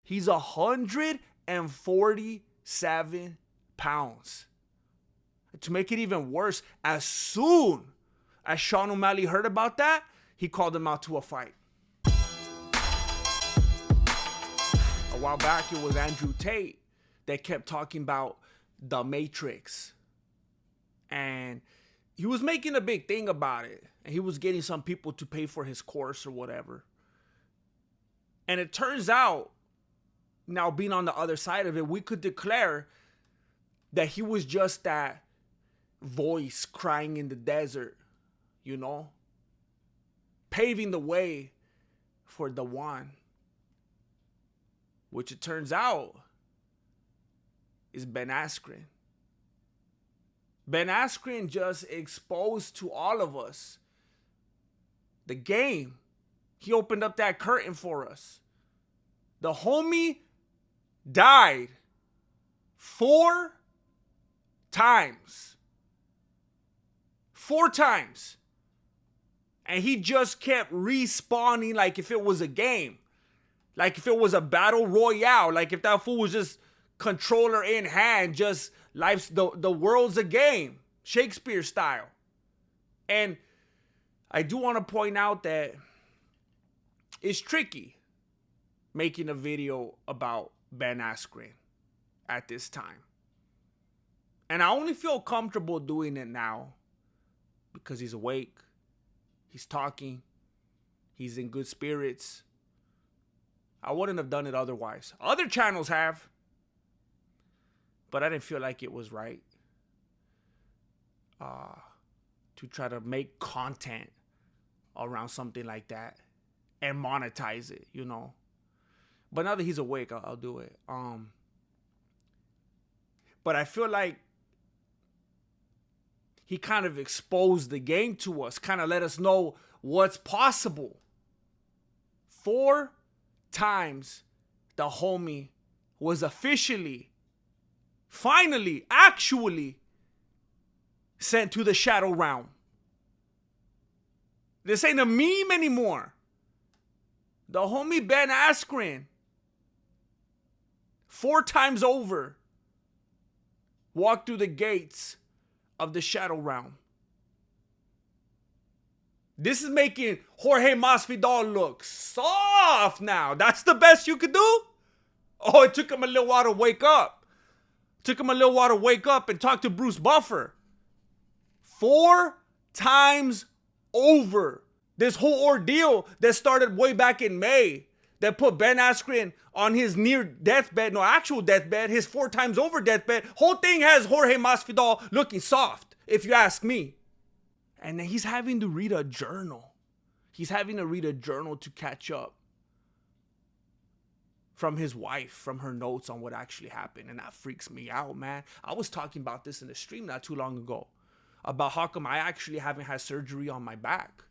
He's 147 pounds. To make it even worse, as soon as Sean O'Malley heard about that, he called him out to a fight. A while back, it was Andrew Tate that kept talking about the Matrix. And he was making a big thing about it. And he was getting some people to pay for his course or whatever. And it turns out, now being on the other side of it, we could declare that he was just that voice crying in the desert, you know, paving the way for the one, which it turns out is Ben Askren. Ben Askren just exposed to all of us the game. He opened up that curtain for us. The homie died 4 times. 4 times. And he just kept respawning like if it was a game. Like if it was a battle royale. Like if that fool was just controller in hand. Just life's the world's a game. Shakespeare style. And I do want to point out that it's tricky making a video about Ben Askren at this time. And I only feel comfortable doing it now because he's awake, he's talking, he's in good spirits. I wouldn't have done it otherwise. Other channels have, but I didn't feel like it was right to try to make content around something like that and monetize it, you know. But now that he's awake, I'll do it. But I feel like he kind of exposed the game to us, kind of let us know what's possible. 4 times the homie was officially, finally, actually sent to the shadow realm. This ain't a meme anymore. The homie Ben Askren, 4 times over, walked through the gates of the shadow realm. This is making Jorge Masvidal look soft now. That's the best you could do? Oh, it took him a little while to wake up. Took him a little while to wake up and talk to Bruce Buffer. 4 times over. This whole ordeal that started way back in May, that put Ben Askren on his near deathbed, no, actual deathbed, his 4 times over deathbed. Whole thing has Jorge Masvidal looking soft, if you ask me. And then he's having to read a journal. He's having to read a journal to catch up from his wife, from her notes on what actually happened. And that freaks me out, man. I was talking about this in the stream not too long ago, about how come I actually haven't had surgery on my back,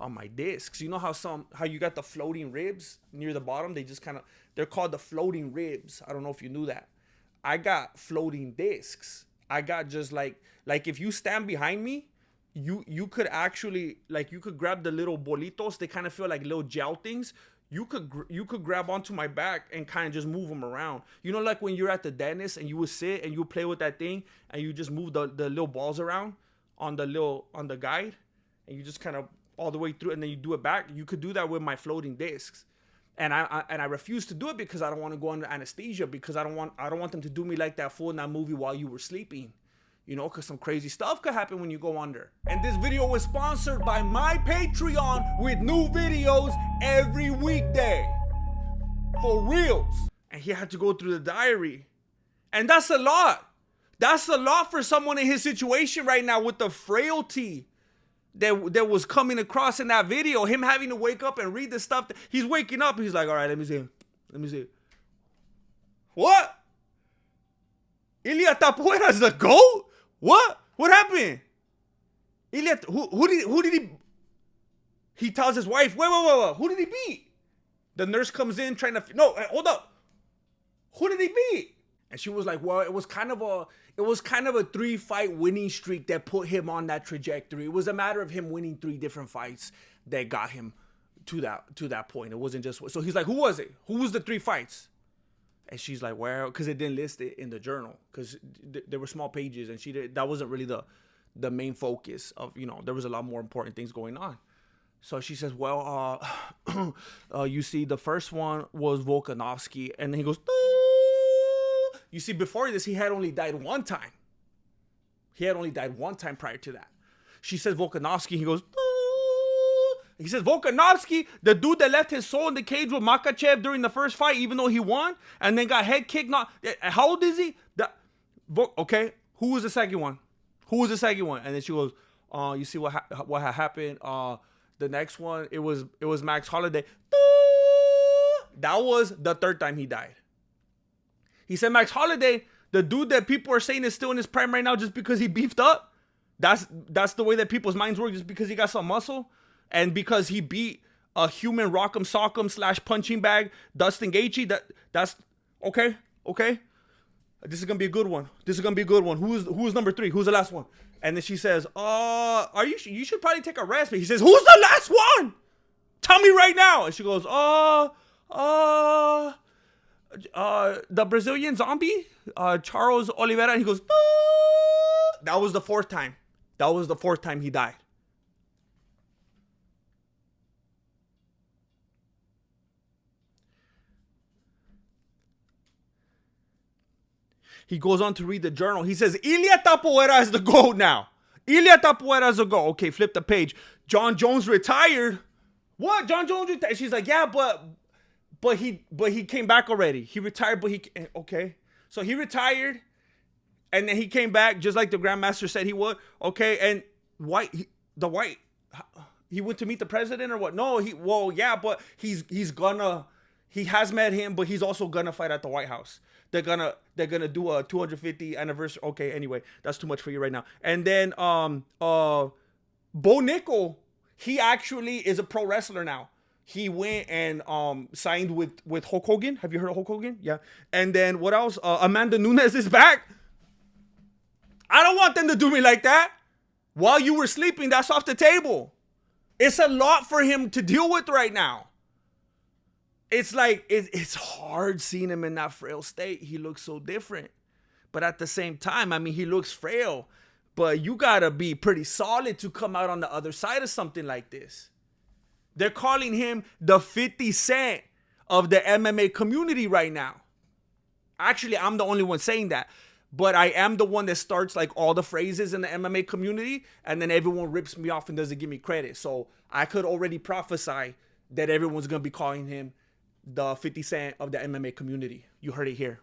on my discs. You know how you got the floating ribs near the bottom? They just kind of, they're called the floating ribs. I don't know if you knew that. I got floating discs. I got just like if you stand behind me, you could actually, like, you could grab the little bolitos. They kind of feel like little gel things. You could grab onto my back and kind of just move them around. You know, like when you're at the dentist and you would sit and you play with that thing and you just move the little balls around on the guide, and you just kind of all the way through, and then you do it back. You could do that with my floating discs. And I refuse to do it because I don't want to go under anesthesia, because I don't want them to do me like that fool in that movie While You Were Sleeping. You know, because some crazy stuff could happen when you go under. And this video was sponsored by my Patreon with new videos every weekday. For reals. And he had to go through the diary. And that's a lot. That's a lot for someone in his situation right now, with the frailty that was coming across in that video. Him having to wake up and read the stuff. He's waking up. He's like, all right, let me see. What? Ilya Tapuera's the GOAT? What? What happened? Ilya, who did he? He tells his wife, wait, who did he beat? The nurse comes in trying to, no, hold up. Who did he beat? And she was like, well, it was kind of a 3-fight winning streak that put him on that trajectory. It was a matter of him winning 3 different fights that got him to that point. It wasn't just, so he's like, who was it? Who was the 3 fights? And she's like, well, because it didn't list it in the journal, because there were small pages, and that wasn't really the main focus of, there was a lot more important things going on. So she says, well, you see, the first one was Volkanovski, and then he goes, you see, before this, he had only died one time. He had only died one time prior to that. She says Volkanovski, he goes, he says, Volkanovski, the dude that left his soul in the cage with Makachev during the first fight, even though he won, and then got head kicked. How old is he? Okay, who was the second one? Who was the second one? And then she goes, you see what happened? The next one, it was Max Holloway. That was the third time he died. He said Max Holloway, the dude that people are saying is still in his prime right now just because he beefed up. That's the way that people's minds work, just because he got some muscle. And because he beat a human rock'em sock'em / punching bag Dustin Gaethje, that's okay. This is gonna be a good one. Who's number 3? Who's the last one? And then she says, you should probably take a rest. But he says, who's the last one? Tell me right now. And she goes, the Brazilian zombie, Charles Oliveira. And he goes, that was the fourth time. That was the fourth time he died. He goes on to read the journal. He says, Ilia Tapoera is the GOAT now. Ilia Tapoera is the GOAT. Okay, flip the page. John Jones retired. What? John Jones retired? She's like, yeah, but he came back already. He retired, okay. So he retired, and then he came back just like the Grandmaster said he would. Okay, and he went to meet the president or what? No, but he has met him, but he's also gonna fight at the White House. They're gonna do a 250th anniversary. Okay, anyway, that's too much for you right now. And then Bo Nickel, he actually is a pro wrestler now. He went and signed with Hulk Hogan. Have you heard of Hulk Hogan? Yeah. And then what else? Amanda Nunes is back. I don't want them to do me like that. While you were sleeping, that's off the table. It's a lot for him to deal with right now. It's like, it's hard seeing him in that frail state. He looks so different. But at the same time, I mean, he looks frail. But you got to be pretty solid to come out on the other side of something like this. They're calling him the 50 Cent of the MMA community right now. Actually, I'm the only one saying that. But I am the one that starts like all the phrases in the MMA community. And then everyone rips me off and doesn't give me credit. So I could already prophesy that everyone's going to be calling him the 50 Cent of the MMA community. You heard it here.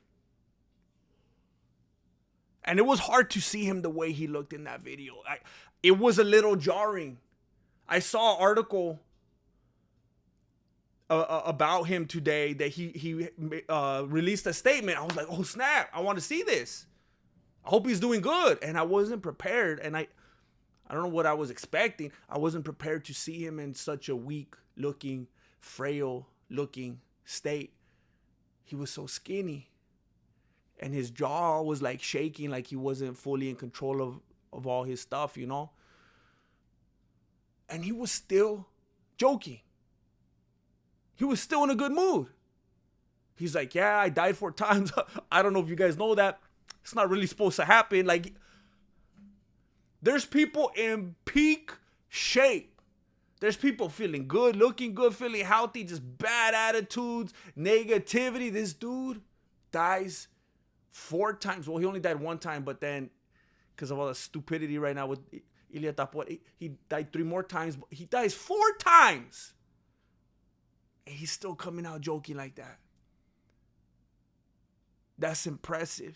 And it was hard to see him the way he looked in that video. It was a little jarring. I saw an article about him today that he released a statement. I was like, oh snap, I want to see this. I hope he's doing good. And I wasn't prepared. And I don't know what I was expecting. I wasn't prepared to see him in such a weak looking, frail looking state. He was so skinny, and his jaw was like shaking, like he wasn't fully in control of all his stuff, and he was still joking. He was still in a good mood. He's like, yeah, I died 4 times. I don't know if you guys know that. It's not really supposed to happen. Like, there's people in peak shape. There's people feeling good, looking good, feeling healthy, just bad attitudes, negativity. This dude dies 4 times. Well, he only died 1 time, but then because of all the stupidity right now with Ilia Tapoera, he died 3 more times. But he dies 4 times. And he's still coming out joking like that. That's impressive.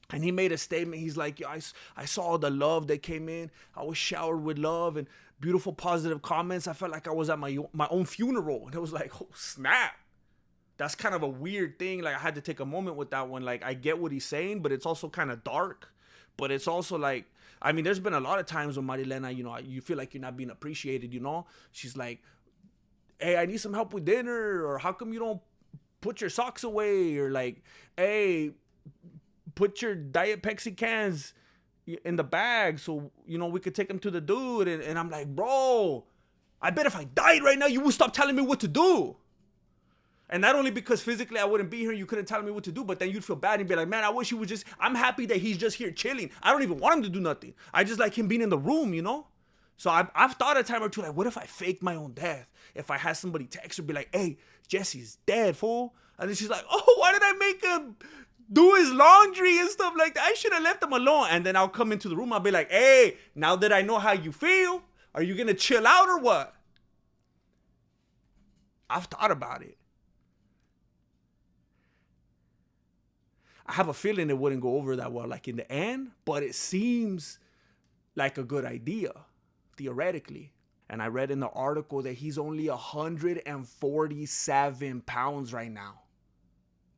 And he made a statement. He's like, yo, I saw all the love that came in. I was showered with love and beautiful, positive comments. I felt like I was at my own funeral. And it was like, oh, snap. That's kind of a weird thing. Like, I had to take a moment with that one. Like, I get what he's saying, but it's also kind of dark. But it's also like, I mean, there's been a lot of times when Marilena, you feel like you're not being appreciated, She's like, hey, I need some help with dinner. Or how come you don't put your socks away? Or like, hey, put your Diet Pepsi cans in the bag so, we could take them to the dude. And I'm like, bro, I bet if I died right now, you would stop telling me what to do. And not only because physically I wouldn't be here, you couldn't tell me what to do, but then you'd feel bad and be like, man, I wish he would just, I'm happy that he's just here chilling. I don't even want him to do nothing. I just like him being in the room, you know? So I've thought a time or two, like, what if I faked my own death? If I had somebody text her, be like, hey, Jesse's dead, fool. And then she's like, oh, why did I make him do his laundry and stuff like that? I should have left him alone. And then I'll come into the room, I'll be like, hey, now that I know how you feel, are you going to chill out or what? I've thought about it. I have a feeling it wouldn't go over that well, like in the end, but it seems like a good idea, theoretically. And I read in the article that he's only 147 pounds right now.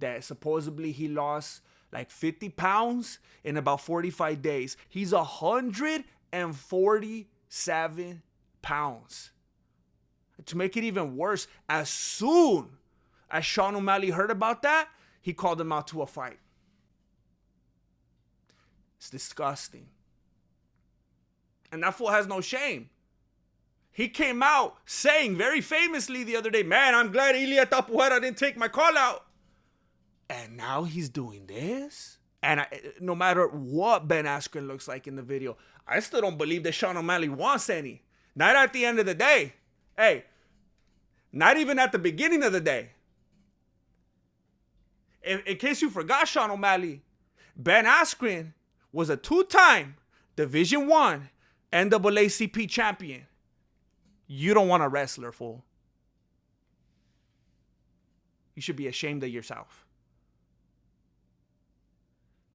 That supposedly he lost like 50 pounds in about 45 days. He's 147 pounds. To make it even worse, as soon as Sean O'Malley heard about that, he called him out to a fight. It's disgusting. And that fool has no shame. He came out saying very famously the other day, man, I'm glad Ilia Tapuera didn't take my call out. And now he's doing this? And no matter what Ben Askren looks like in the video, I still don't believe that Sean O'Malley wants any. Not at the end of the day. Hey, not even at the beginning of the day. In case you forgot, Sean O'Malley, Ben Askren was a 2-time Division I NAACP champion. You don't want a wrestler, fool. You should be ashamed of yourself.